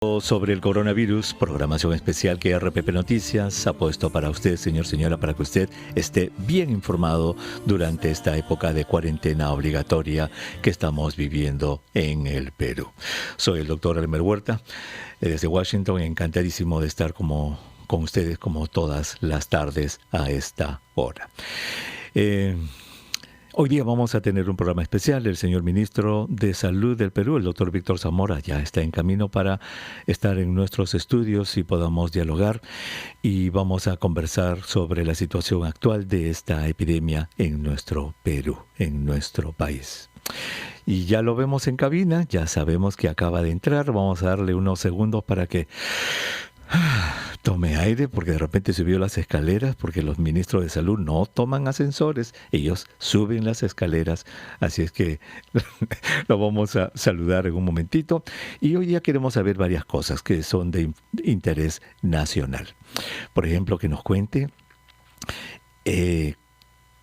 Sobre el coronavirus, programación especial que RPP Noticias ha puesto para usted, señora, para que usted esté bien informado durante esta época de cuarentena obligatoria que estamos viviendo en el Perú. Soy el doctor Elmer Huerta, desde Washington, encantadísimo de estar con ustedes como todas las tardes a esta hora. Hoy día vamos a tener un programa especial. El señor ministro de Salud del Perú, el doctor Víctor Zamora, ya está en camino para estar en nuestros estudios y podamos dialogar. Y vamos a conversar sobre la situación actual de esta epidemia en nuestro Perú, en nuestro país. Y ya lo vemos en cabina, ya sabemos que acaba de entrar. Vamos a darle unos segundos para que tome aire, porque de repente subió las escaleras, porque los ministros de salud no toman ascensores, ellos suben las escaleras, así es que lo vamos a saludar en un momentito. Y hoy ya queremos saber varias cosas que son de interés nacional. Por ejemplo, que nos cuente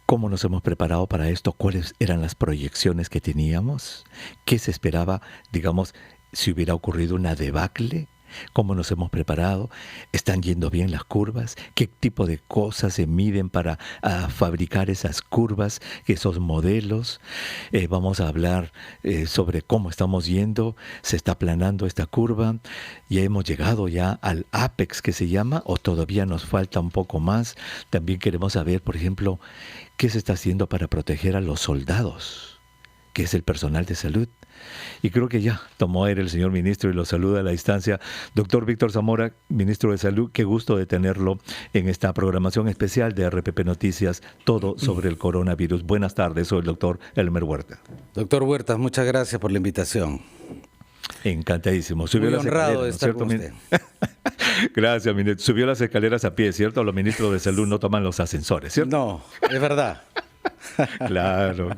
cómo nos hemos preparado para esto, cuáles eran las proyecciones que teníamos, qué se esperaba, digamos, si hubiera ocurrido una debacle. ¿Cómo nos hemos preparado? ¿Están yendo bien las curvas? ¿Qué tipo de cosas se miden para fabricar esas curvas, esos modelos? Vamos a hablar sobre cómo estamos yendo. ¿Se está aplanando esta curva? ¿Ya hemos llegado ya al ápex que se llama o todavía nos falta un poco más? También queremos saber, por ejemplo, qué se está haciendo para proteger a los soldados, que es el personal de salud. Y creo que ya tomó aire el señor ministro y lo saluda a la distancia. Doctor Víctor Zamora, ministro de Salud, qué gusto de tenerlo en esta programación especial de RPP Noticias, todo sobre el coronavirus. Buenas tardes, soy el doctor Elmer Huerta. Doctor Huerta, muchas gracias por la invitación. Encantadísimo. Subió Muy las honrado de escaleras, estar ¿no es con cierto? usted. Gracias, ministro. Subió las escaleras a pie, ¿cierto? Los ministros de Salud no toman los ascensores, ¿cierto? No, es verdad. Claro.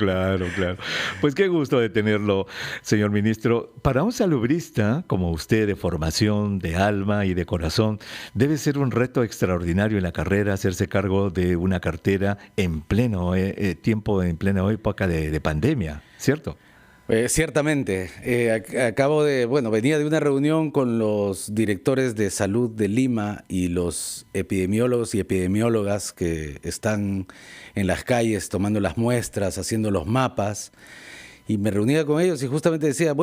Pues qué gusto de tenerlo, señor ministro. Para un salubrista como usted, de formación, de alma y de corazón, debe ser un reto extraordinario en la carrera hacerse cargo de una cartera en pleno tiempo, en plena época de pandemia, ¿cierto? Ciertamente. Venía de una reunión con los directores de salud de Lima y los epidemiólogos y epidemiólogas que están en las calles tomando las muestras, haciendo los mapas, y me reunía con ellos y justamente decía,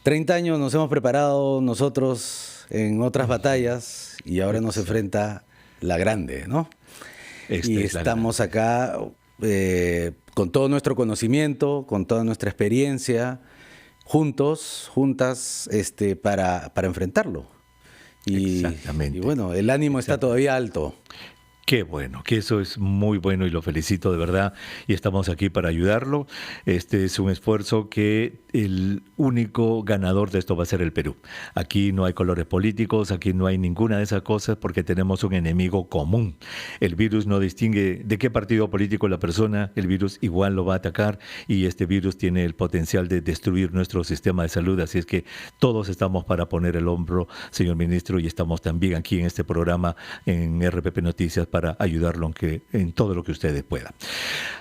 30 años nos hemos preparado nosotros en otras batallas y ahora nos enfrenta la grande, ¿no? Y estamos acá con todo nuestro conocimiento, con toda nuestra experiencia, juntas, para enfrentarlo. Exactamente. Y bueno, el ánimo está todavía alto. Qué bueno, que eso es muy bueno y lo felicito de verdad y estamos aquí para ayudarlo. Este es un esfuerzo que el único ganador de esto va a ser el Perú. Aquí no hay colores políticos, aquí no hay ninguna de esas cosas porque tenemos un enemigo común. El virus no distingue de qué partido político la persona, el virus igual lo va a atacar y este virus tiene el potencial de destruir nuestro sistema de salud, así es que todos estamos para poner el hombro, señor ministro, y estamos también aquí en este programa en RPP Noticias para ayudarlo en todo lo que ustedes puedan.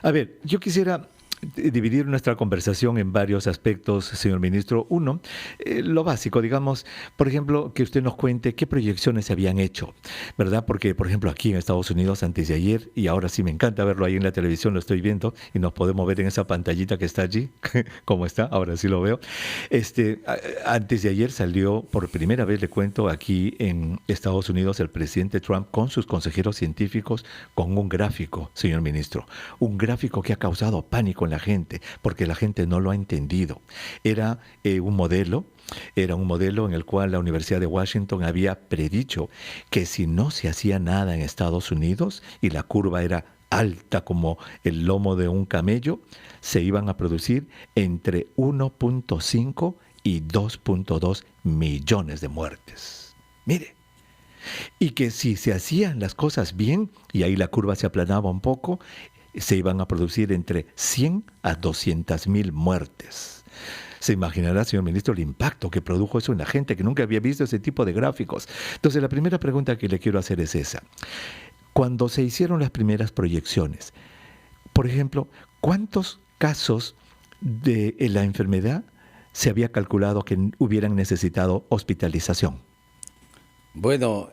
A ver, yo quisiera dividir nuestra conversación en varios aspectos, señor ministro. Uno, lo básico, digamos, por ejemplo, que usted nos cuente qué proyecciones se habían hecho, ¿verdad? Porque, por ejemplo, aquí en Estados Unidos, antes de ayer, y ahora sí me encanta verlo ahí en la televisión, lo estoy viendo, y nos podemos ver en esa pantallita que está allí, ¿cómo está? Ahora sí lo veo. Antes de ayer salió, por primera vez, le cuento, aquí en Estados Unidos, el presidente Trump con sus consejeros científicos, con un gráfico, señor ministro, un gráfico que ha causado pánico en la gente, porque la gente no lo ha entendido. Era un modelo en el cual la Universidad de Washington había predicho que si no se hacía nada en Estados Unidos y la curva era alta como el lomo de un camello, se iban a producir entre 1.5 y 2.2 millones de muertes. Mire. Y que si se hacían las cosas bien, y ahí la curva se aplanaba un poco, se iban a producir entre 100 a 200,000 muertes. Se imaginará, señor ministro, el impacto que produjo eso en la gente que nunca había visto ese tipo de gráficos. Entonces, la primera pregunta que le quiero hacer es esa. Cuando se hicieron las primeras proyecciones, por ejemplo, ¿cuántos casos de la enfermedad se había calculado que hubieran necesitado hospitalización? Bueno,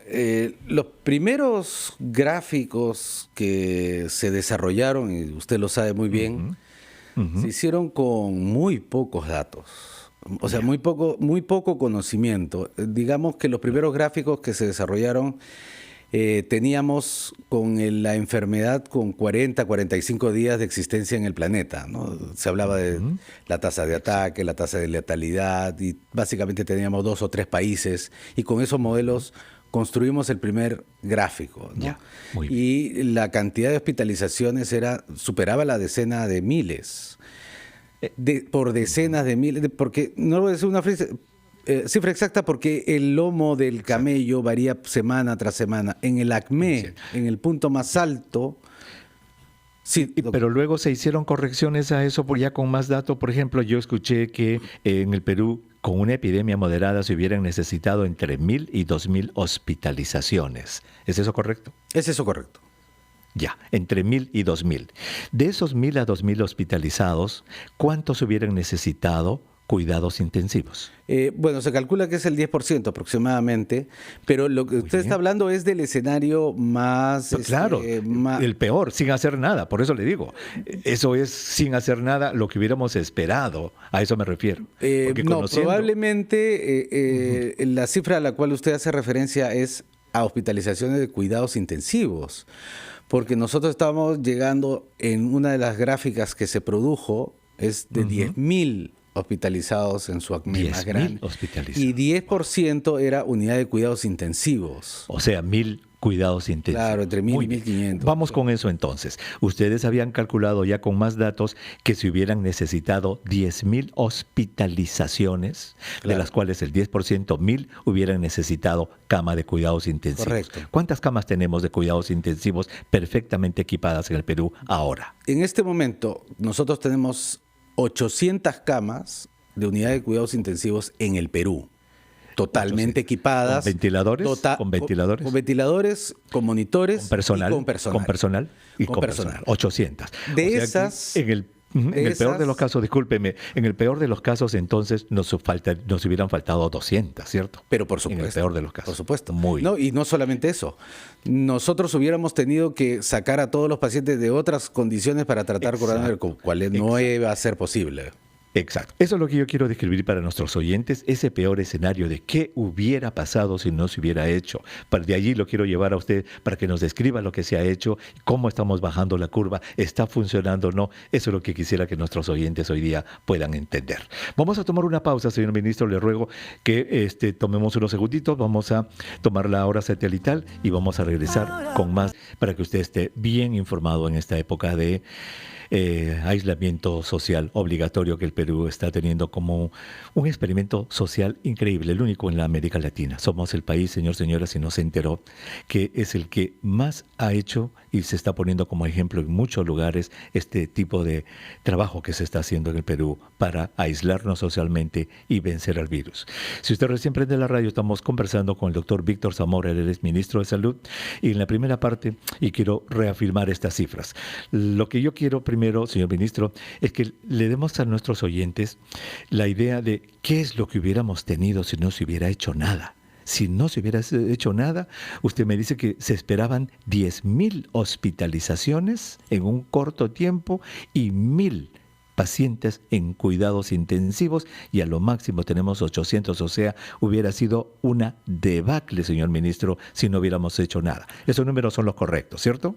los primeros gráficos que se desarrollaron, y usted lo sabe muy bien, se hicieron con muy pocos datos. O sea, muy poco conocimiento. Digamos que los primeros gráficos que se desarrollaron teníamos con la enfermedad con 45 días de existencia en el planeta, ¿no? Se hablaba de la tasa de ataque, la tasa de letalidad, y básicamente teníamos 2 o 3 países, y con esos modelos construimos el primer gráfico, ¿no? Ya, muy bien. Y la cantidad de hospitalizaciones superaba la decena de miles. Por decenas de miles, porque no voy a decir una cifra exacta, porque el lomo del camello varía semana tras semana. En el ACME, en el punto más alto, sí. Pero luego se hicieron correcciones a eso ya con más datos. Por ejemplo, yo escuché que en el Perú, con una epidemia moderada, se hubieran necesitado entre 1.000 y 2.000 hospitalizaciones. ¿Es eso correcto? ¿Es eso correcto? Ya, entre 1.000 y 2.000. De esos 1.000 a 2.000 hospitalizados, ¿cuántos hubieran necesitado cuidados intensivos? Bueno, se calcula que es el 10% aproximadamente, pero lo que usted está hablando es del escenario más... Claro, el peor, sin hacer nada, por eso le digo. Eso es sin hacer nada lo que hubiéramos esperado, a eso me refiero. No, probablemente la cifra a la cual usted hace referencia es a hospitalizaciones de cuidados intensivos, porque nosotros estábamos llegando en una de las gráficas que se produjo, es de 10.000 hospitalizados en su ACME más grande. Y 10% era unidad de cuidados intensivos. O sea, 1.000 cuidados intensivos. Claro, entre 1.000 y 1.500. Vamos con eso entonces. Ustedes habían calculado ya con más datos que se hubieran necesitado 10.000 hospitalizaciones, de las cuales el 10%, 1.000, hubieran necesitado cama de cuidados intensivos. Correcto. ¿Cuántas camas tenemos de cuidados intensivos perfectamente equipadas en el Perú ahora? En este momento, nosotros tenemos 800 camas de unidad de cuidados intensivos en el Perú, totalmente equipadas. ¿Con ventiladores? ¿Con ventiladores? Con ventiladores, con monitores, ¿Con personal? y con personal. ¿Con personal? Y con personal. 800. De esas... En el peor de los casos, discúlpeme, en el peor de los casos entonces nos hubieran faltado 200, ¿cierto? Pero por supuesto. En el peor de los casos. Por supuesto. Muy. Y no solamente eso. Nosotros hubiéramos tenido que sacar a todos los pacientes de otras condiciones para tratar coronavirus, con cuales no iba a ser posible. Exacto. Eso es lo que yo quiero describir para nuestros oyentes, ese peor escenario de qué hubiera pasado si no se hubiera hecho. De allí lo quiero llevar a usted para que nos describa lo que se ha hecho, cómo estamos bajando la curva, está funcionando o no. Eso es lo que quisiera que nuestros oyentes hoy día puedan entender. Vamos a tomar una pausa, señor ministro. Le ruego que tomemos unos segunditos. Vamos a tomar la hora satelital y vamos a regresar con más para que usted esté bien informado en esta época de aislamiento social obligatorio que el Perú está teniendo como un experimento social increíble, el único en la América Latina. Somos el país, señoras, si no se enteró, que es el que más ha hecho y se está poniendo como ejemplo en muchos lugares este tipo de trabajo que se está haciendo en el Perú para aislarnos socialmente y vencer al virus. Si usted recién prende la radio, estamos conversando con el doctor Víctor Zamora, él es ministro de Salud, y en la primera parte, y quiero reafirmar estas cifras. Lo que yo quiero primero, señor ministro, es que le demos a nuestros oyentes la idea de qué es lo que hubiéramos tenido si no se hubiera hecho nada. Si no se hubiera hecho nada, usted me dice que se esperaban 10.000 hospitalizaciones en un corto tiempo y 1.000 pacientes en cuidados intensivos y a lo máximo tenemos 800, o sea, hubiera sido una debacle, señor ministro, si no hubiéramos hecho nada. Esos números son los correctos, ¿cierto?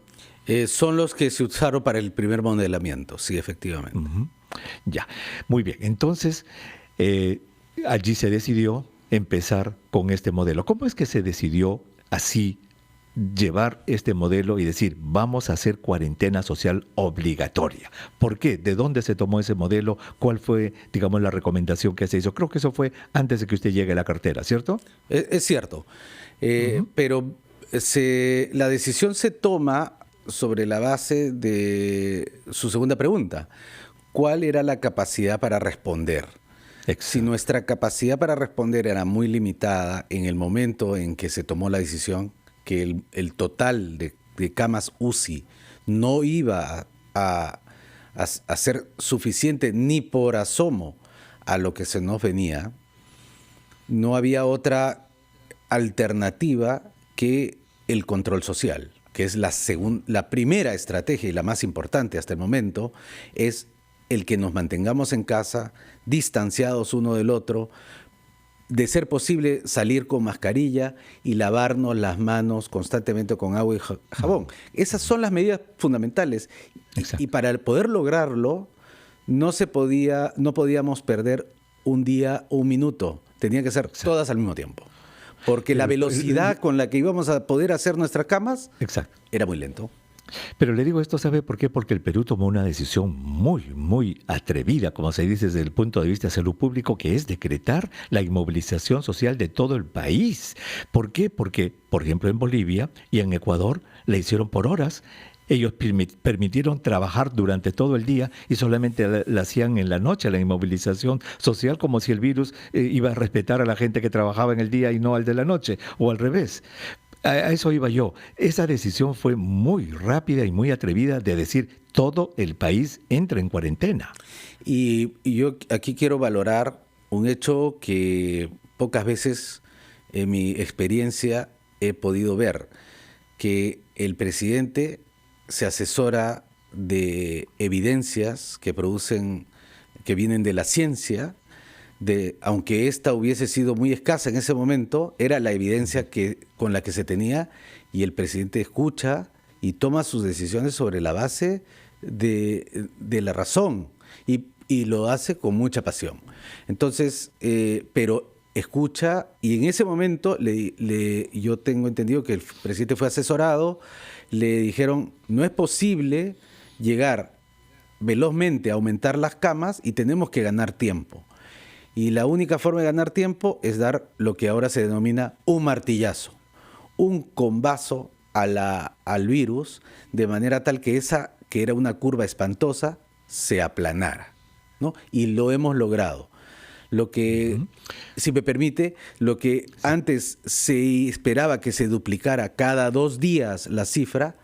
Son los que se usaron para el primer modelamiento, sí, efectivamente. Ya, muy bien. Entonces, allí se decidió empezar con este modelo. ¿Cómo es que se decidió así llevar este modelo y decir, vamos a hacer cuarentena social obligatoria? ¿Por qué? ¿De dónde se tomó ese modelo? ¿Cuál fue, digamos, la recomendación que se hizo? Creo que eso fue antes de que usted llegue a la cartera, ¿cierto? Es cierto, pero la decisión se toma sobre la base de su segunda pregunta. ¿Cuál era la capacidad para responder? Exacto. Si nuestra capacidad para responder era muy limitada en el momento en que se tomó la decisión, que el total de camas UCI no iba a ser suficiente ni por asomo a lo que se nos venía, no había otra alternativa que el control social, que es la primera estrategia y la más importante hasta el momento, es el que nos mantengamos en casa, distanciados uno del otro, de ser posible salir con mascarilla y lavarnos las manos constantemente con agua y jabón. Esas son las medidas fundamentales. Y para poder lograrlo, no podíamos perder un día o un minuto. Tenían que ser todas al mismo tiempo. Porque la velocidad con la que íbamos a poder hacer nuestras camas era muy lento. Pero le digo esto, ¿sabe por qué? Porque el Perú tomó una decisión muy, muy atrevida, como se dice desde el punto de vista de salud público, que es decretar la inmovilización social de todo el país. ¿Por qué? Porque, por ejemplo, en Bolivia y en Ecuador la hicieron por horas. Ellos permitieron trabajar durante todo el día y solamente la hacían en la noche, la inmovilización social, como si el virus iba a respetar a la gente que trabajaba en el día y no al de la noche, o al revés. A eso iba yo. Esa decisión fue muy rápida y muy atrevida de decir todo el país entra en cuarentena. Y yo aquí quiero valorar un hecho que pocas veces en mi experiencia he podido ver, que el presidente se asesora de evidencias que vienen de la ciencia, aunque esta hubiese sido muy escasa en ese momento, era la evidencia con la que se tenía, y el presidente escucha y toma sus decisiones sobre la base de la razón, y lo hace con mucha pasión. Entonces, pero escucha, y en ese momento yo tengo entendido que el presidente fue asesorado, le dijeron, no es posible llegar velozmente a aumentar las camas y tenemos que ganar tiempo. Y la única forma de ganar tiempo es dar lo que ahora se denomina un martillazo, un combazo al virus, de manera tal que esa que era una curva espantosa se aplanara, ¿no? Y lo hemos logrado. Lo que, si me permite, lo que antes se esperaba que se duplicara cada 2 días la cifra,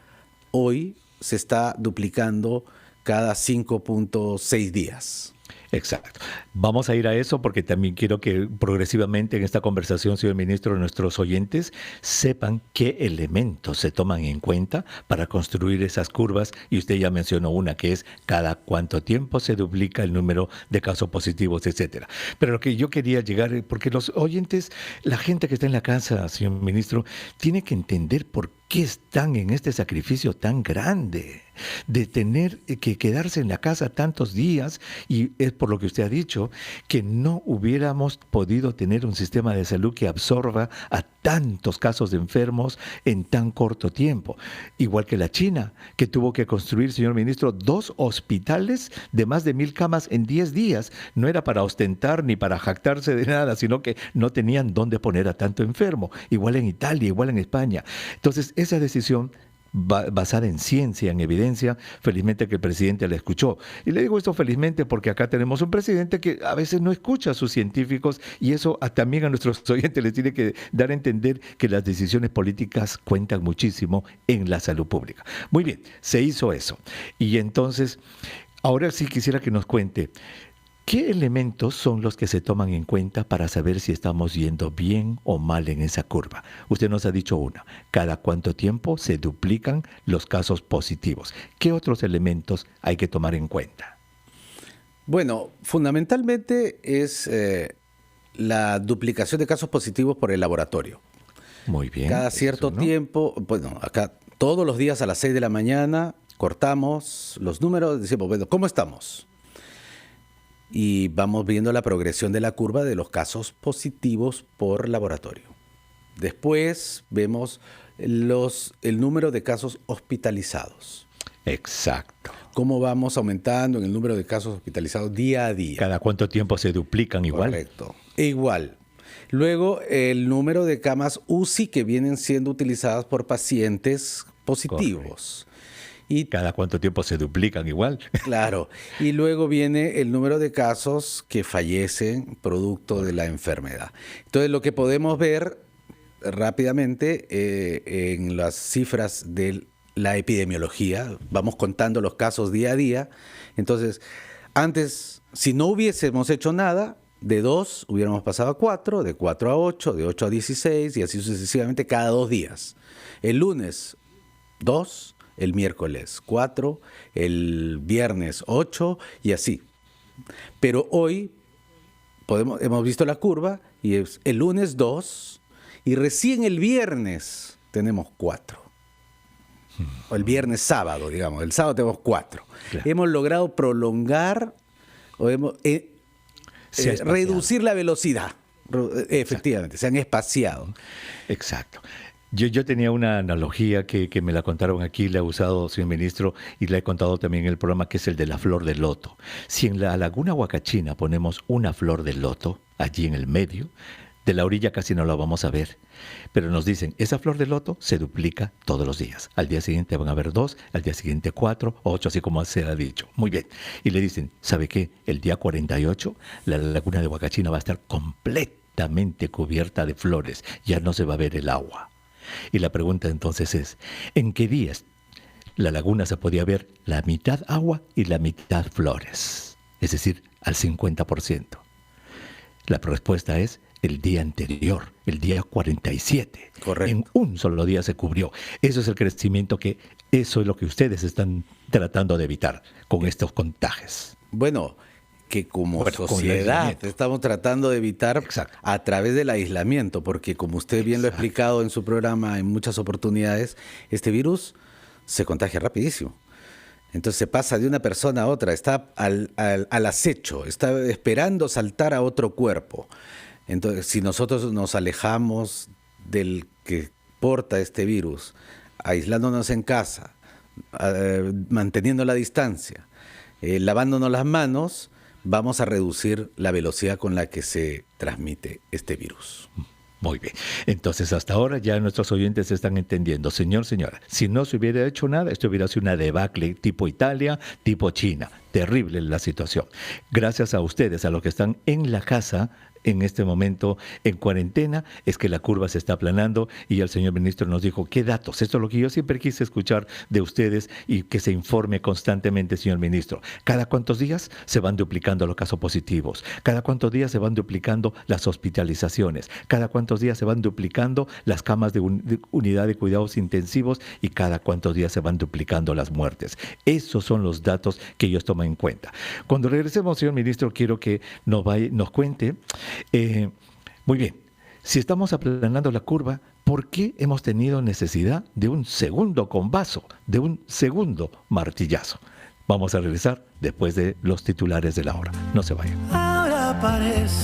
hoy se está duplicando cada 5.6 días. Exacto. Vamos a ir a eso porque también quiero que progresivamente en esta conversación, señor ministro, nuestros oyentes sepan qué elementos se toman en cuenta para construir esas curvas. Y usted ya mencionó una, que es cada cuánto tiempo se duplica el número de casos positivos, etcétera. Pero lo que yo quería llegar, porque los oyentes, la gente que está en la casa, señor ministro, tiene que entender por qué están en este sacrificio tan grande de tener que quedarse en la casa tantos días, y es por lo que usted ha dicho, que no hubiéramos podido tener un sistema de salud que absorba a tantos casos de enfermos en tan corto tiempo. Igual que la China, que tuvo que construir, señor ministro, 2 hospitales de más de 1,000 camas en 10 días. No era para ostentar ni para jactarse de nada, sino que no tenían dónde poner a tanto enfermo. Igual en Italia, igual en España. Entonces, esa decisión basada en ciencia, en evidencia, felizmente que el presidente la escuchó. Y le digo esto felizmente porque acá tenemos un presidente que a veces no escucha a sus científicos, y eso también a nuestros oyentes les tiene que dar a entender que las decisiones políticas cuentan muchísimo en la salud pública. Muy bien, se hizo eso. Y entonces, ahora sí quisiera que nos cuente, ¿qué elementos son los que se toman en cuenta para saber si estamos yendo bien o mal en esa curva? Usted nos ha dicho una, cada cuánto tiempo se duplican los casos positivos. ¿Qué otros elementos hay que tomar en cuenta? Bueno, fundamentalmente es la duplicación de casos positivos por el laboratorio. Muy bien. Cada cierto tiempo, bueno, acá todos los días a las 6 de la mañana cortamos los números, decimos, bueno, ¿cómo estamos? Y vamos viendo la progresión de la curva de los casos positivos por laboratorio. Después vemos el número de casos hospitalizados. Exacto. Cómo vamos aumentando en el número de casos hospitalizados día a día. ¿Cada cuánto tiempo se duplican igual? Correcto. Igual. Luego, el número de camas UCI que vienen siendo utilizadas por pacientes positivos. ¿Y cada cuánto tiempo se duplican igual? Claro. Y luego viene el número de casos que fallecen producto de la enfermedad. Entonces, lo que podemos ver rápidamente en las cifras de la epidemiología, vamos contando los casos día a día. Entonces, Antes, si no hubiésemos hecho nada, de 2 hubiéramos pasado a 4, de 4 a 8, de 8 a 16 y así sucesivamente cada 2 días. El lunes 2, el miércoles 4, el viernes 8 y así. Pero hoy hemos visto la curva y es el lunes 2 y recién el viernes tenemos 4. O el viernes sábado, digamos. El sábado tenemos 4. Claro. Hemos logrado prolongar o hemos reducir la velocidad. Efectivamente, se han espaciado. Exacto. Yo tenía una analogía que me la contaron aquí, la he usado, señor ministro, y la he contado también en el programa, que es el de la flor de loto. Si en la laguna Huacachina ponemos una flor de loto allí en el medio, de la orilla casi no la vamos a ver. Pero nos dicen, esa flor de loto se duplica todos los días. Al día siguiente van a haber 2, al día siguiente 4, 8, así como se ha dicho. Muy bien. Y le dicen, ¿sabe qué? El día 48, la laguna de Huacachina va a estar completamente cubierta de flores. Ya no se va a ver el agua. Y la pregunta entonces es, ¿en qué días la laguna se podía ver la mitad agua y la mitad flores? Es decir, al 50%. La respuesta es el día anterior, el día 47. Correcto. En un solo día se cubrió. Eso es el crecimiento eso es lo que ustedes están tratando de evitar con estos contagios. Bueno, que como sociedad estamos tratando de evitar. Exacto. A través del aislamiento, porque como usted bien lo ha explicado en su programa en muchas oportunidades, este virus se contagia rapidísimo. Entonces se pasa de una persona a otra, está al acecho, está esperando saltar a otro cuerpo. Entonces, si nosotros nos alejamos del que porta este virus, aislándonos en casa, manteniendo la distancia, lavándonos las manos, vamos a reducir la velocidad con la que se transmite este virus. Muy bien. Entonces, hasta ahora ya nuestros oyentes están entendiendo. Señor, señora, si no se hubiera hecho nada, esto hubiera sido una debacle tipo Italia, tipo China. Terrible la situación. Gracias a ustedes, a los que están en la casa en este momento en cuarentena, es que la curva se está aplanando y el señor ministro nos dijo, ¿qué datos? Esto es lo que yo siempre quise escuchar de ustedes y que se informe constantemente, señor ministro. ¿Cada cuántos días se van duplicando los casos positivos? ¿Cada cuántos días se van duplicando las hospitalizaciones? ¿Cada cuántos días se van duplicando las camas de unidad de cuidados intensivos? ¿Y cada cuántos días se van duplicando las muertes? Esos son los datos que ellos toman en cuenta. Cuando regresemos, señor ministro, quiero que nos cuente. Muy bien, si estamos aplanando la curva, ¿por qué hemos tenido necesidad de un segundo convaso, de un segundo martillazo? Vamos a regresar después de los titulares de la hora. No se vayan. Ahora parece